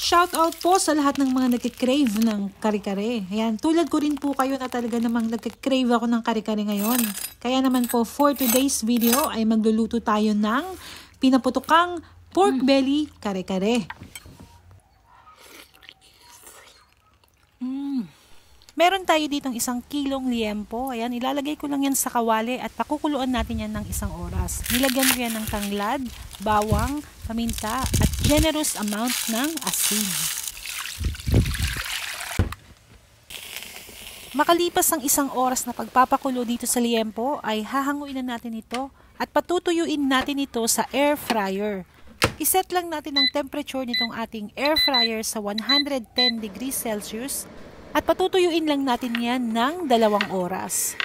Shout out po sa lahat ng mga nagkikrave ng kare-kare. Ayan, tulad ko rin po kayo na talaga namang nagkikrave ako ng kare-kare ngayon. Kaya naman po for today's video ay magluluto tayo ng pinaputokang pork belly kare-kare. Meron tayo ditong 1 kilong liempo. Ayan, ilalagay ko lang yan sa kawali at pakukuluan natin yan ng 1 oras. Nilagyan ko yan ng tanglad, bawang, paminta at generous amount ng asin. Makalipas ang 1 oras na pagpapakulo dito sa liempo ay hahanguin na natin ito at patutuyuin natin ito sa air fryer. Iset lang natin ang temperature nitong ating air fryer sa 110 degrees Celsius at patutuyuin lang natin yan ng 2 oras.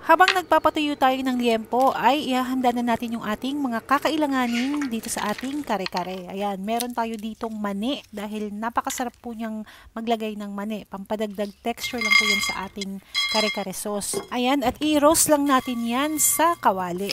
Habang nagpapatuyo tayo ng liempo ay ihahanda na natin yung ating mga kakailanganin dito sa ating kare-kare. Ayan, meron tayo ditong mani dahil napakasarap po niyang maglagay ng mani. Pampadagdag texture lang po yan sa ating kare-kare sauce. Ayan, at i-roast lang natin yan sa kawali.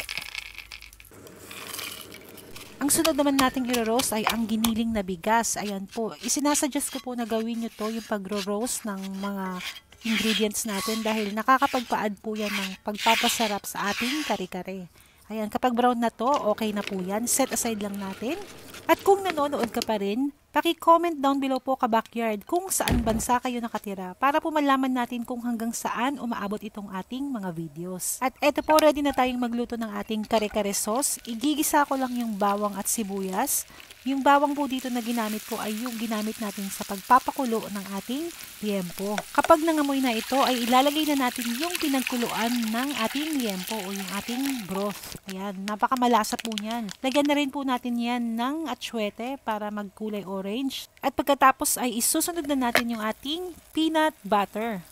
Ang sunod naman nating i-roast ay ang giniling na bigas. Ayan po, isinasuggest ko po na gawin nyo to yung pag-roast ng mga ingredients natin dahil nakakapagpa-add po yan ng pagpapasarap sa ating kare-kare. Ayan, kapag brown na to, okay na po yan. Set aside lang natin. At kung nanonood ka pa rin, paki-comment down below po ka-backyard kung saan bansa kayo nakatira para po malaman natin kung hanggang saan umaabot itong ating mga videos. At eto po, ready na tayong magluto ng ating kare-kare sauce. Igigisa ko lang yung bawang at sibuyas. Yung bawang po dito na ginamit ko ay yung ginamit natin sa pagpapakulo ng ating liempo. Kapag nangamoy na ito ay ilalagay na natin yung pinagkuluan ng ating liempo o yung ating broth. Ayan, napakamalasa po niyan. Lagyan na rin po natin yan ng atsuete para magkulay orange. At pagkatapos ay isusunod na natin yung ating peanut butter.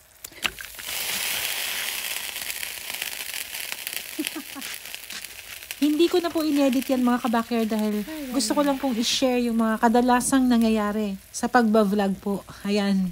Hindi ko na po inedit yan mga ka-backyard dahil gusto ko lang pong i-share yung mga kadalasang nangyayari sa pagba-vlog po. Ayan.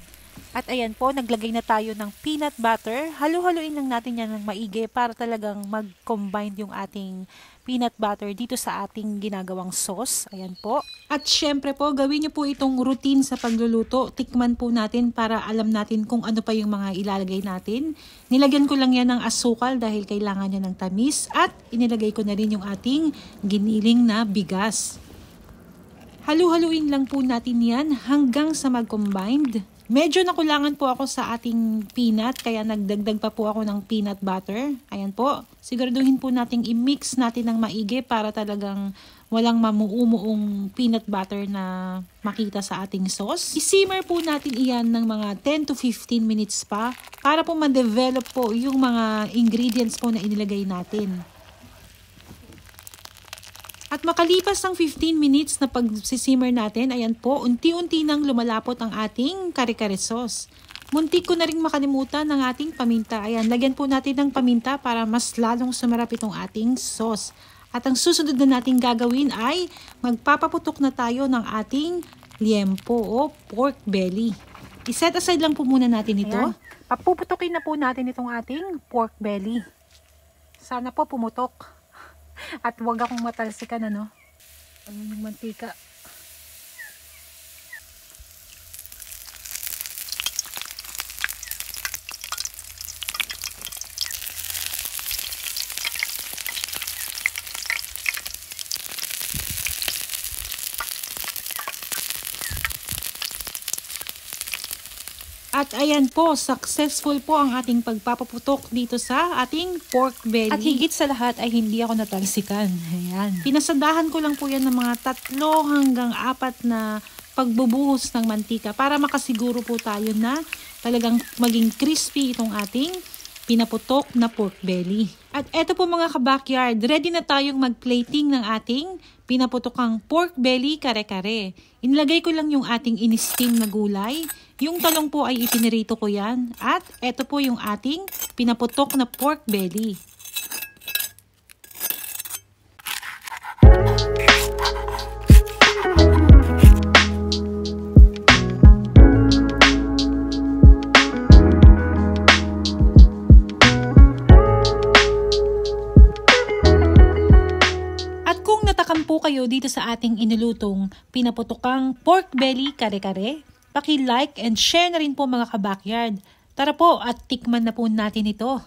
At ayan po, naglagay na tayo ng peanut butter. Halu-haluin lang natin yan ng maigi para talagang mag-combine yung ating peanut butter dito sa ating ginagawang sauce. Ayan po. At syempre po, gawin nyo po itong routine sa pagluluto. Tikman po natin para alam natin kung ano pa yung mga ilalagay natin. Nilagyan ko lang yan ng asukal dahil kailangan niya ng tamis. At inilagay ko na rin yung ating giniling na bigas. Halu-haluin lang po natin yan hanggang sa mag-combined. Medyo nakulangan po ako sa ating peanut kaya nagdagdag pa po ako ng peanut butter. Ayan po. Siguraduhin po nating i-mix natin ng maigi para talagang walang mamuumuong peanut butter na makita sa ating sauce. I-simmer po natin iyan ng mga 10 to 15 minutes pa para po ma-develop po yung mga ingredients po na inilagay natin. At makalipas ng 15 minutes na pag-simmer natin, ayan po, unti-unti nang lumalapot ang ating kare-kare sauce. Muntik ko na rin makalimutan ng ating paminta. Ayan, lagyan po natin ng paminta para mas lalong sumarap itong ating sauce. At ang susunod na nating gagawin ay magpapaputok na tayo ng ating liempo o pork belly. I-set aside lang po muna natin ito. Ayan, papuputokin na po natin itong ating pork belly. Sana po pumutok. At huwag akong matalsikan, ano? Ayun yung mantika. At ayan po, successful po ang ating pagpapaputok dito sa ating pork belly. At higit sa lahat ay hindi ako natalsikan. Ayan. Pinasadahan ko lang po yan ng mga 3 hanggang 4 na pagbubuhos ng mantika para makasiguro po tayo na talagang maging crispy itong ating pinaputok na pork belly. At eto po mga ka-backyard, ready na tayong mag-plating ng ating pinaputokang pork belly kare-kare. Inilagay ko lang yung ating in-steam na gulay. Yung talong po ay ipinirito ko yan. At eto po yung ating pinaputok na pork belly. kayo dito sa ating inilutong pinaputukang pork belly kare-kare, paki-like and share na rin po mga kabakyard. Tara po at tikman na po natin ito.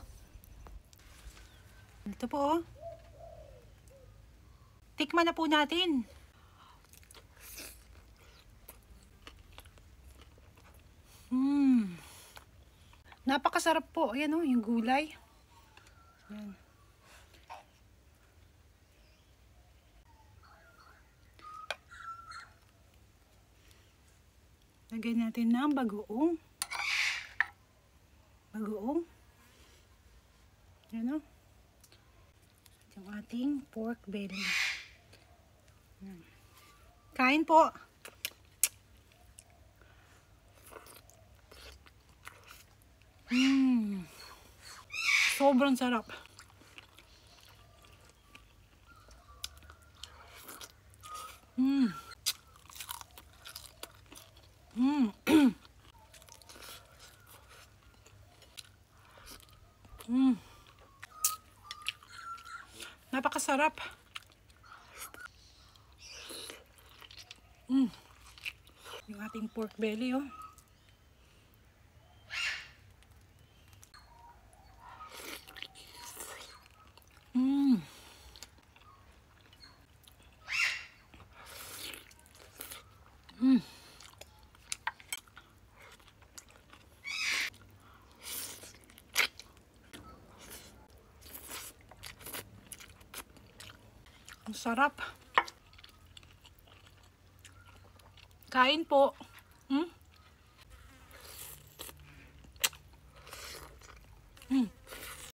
Ito po. Tikman na po natin. Napakasarap po. Ayan o, yung gulay. Ayan. Lagyan natin ng bagoong. Bagoong. Ayan o. Yung ating pork belly. Ayan. Kain po. Sobrang sarap. Napakasarap. Yung ating pork belly, oh. Ang sarap. Kain po.